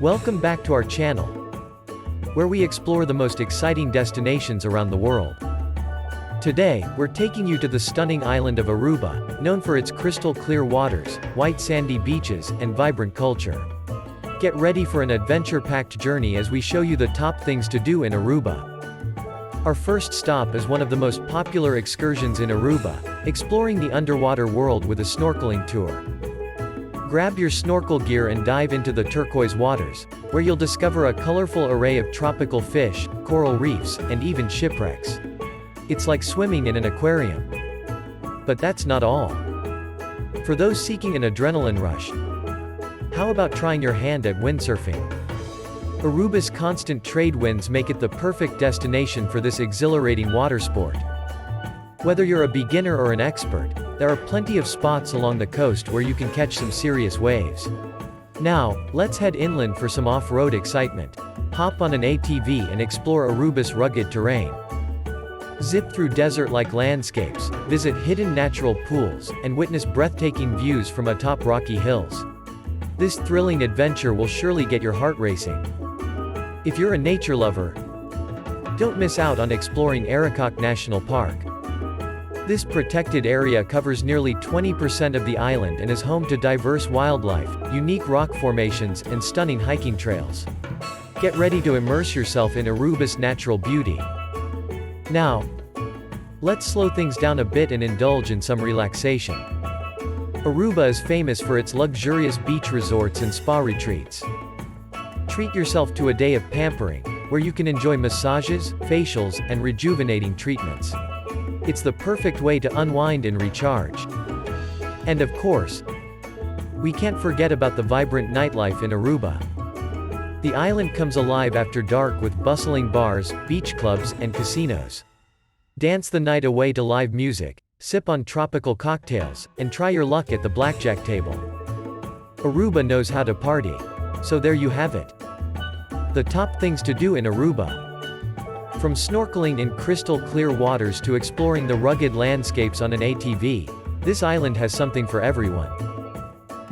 Welcome back to our channel, where we explore the most exciting destinations around the world. Today, we're taking you to the stunning island of Aruba, known for its crystal clear waters, white sandy beaches, and vibrant culture. Get ready for an adventure-packed journey as we show you the top things to do in Aruba. Our first stop is one of the most popular excursions in Aruba, exploring the underwater world with a snorkeling tour. Grab your snorkel gear and dive into the turquoise waters, where you'll discover a colorful array of tropical fish, coral reefs, and even shipwrecks. It's like swimming in an aquarium. But that's not all. For those seeking an adrenaline rush, how about trying your hand at windsurfing? Aruba's constant trade winds make it the perfect destination for this exhilarating water sport. Whether you're a beginner or an expert, there are plenty of spots along the coast where you can catch some serious waves. Now, let's head inland for some off-road excitement. Hop on an ATV and explore Aruba's rugged terrain. Zip through desert-like landscapes, visit hidden natural pools, and witness breathtaking views from atop rocky hills. This thrilling adventure will surely get your heart racing. If you're a nature lover, don't miss out on exploring Aruba National Park. This protected area covers nearly 20% of the island and is home to diverse wildlife, unique rock formations, and stunning hiking trails. Get ready to immerse yourself in Aruba's natural beauty. Now, let's slow things down a bit and indulge in some relaxation. Aruba is famous for its luxurious beach resorts and spa retreats. Treat yourself to a day of pampering, where you can enjoy massages, facials, and rejuvenating treatments. It's the perfect way to unwind and recharge. And of course, we can't forget about the vibrant nightlife in Aruba. The island comes alive after dark with bustling bars, beach clubs, and casinos. Dance the night away to live music, sip on tropical cocktails, and try your luck at the blackjack table. Aruba knows how to party. So there you have it. The top things to do in Aruba. From snorkeling in crystal clear waters to exploring the rugged landscapes on an ATV, this island has something for everyone.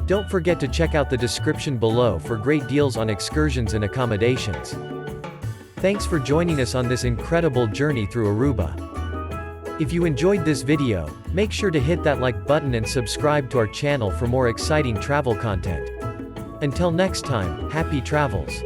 Don't forget to check out the description below for great deals on excursions and accommodations. Thanks for joining us on this incredible journey through Aruba. If you enjoyed this video, make sure to hit that like button and subscribe to our channel for more exciting travel content. Until next time, happy travels.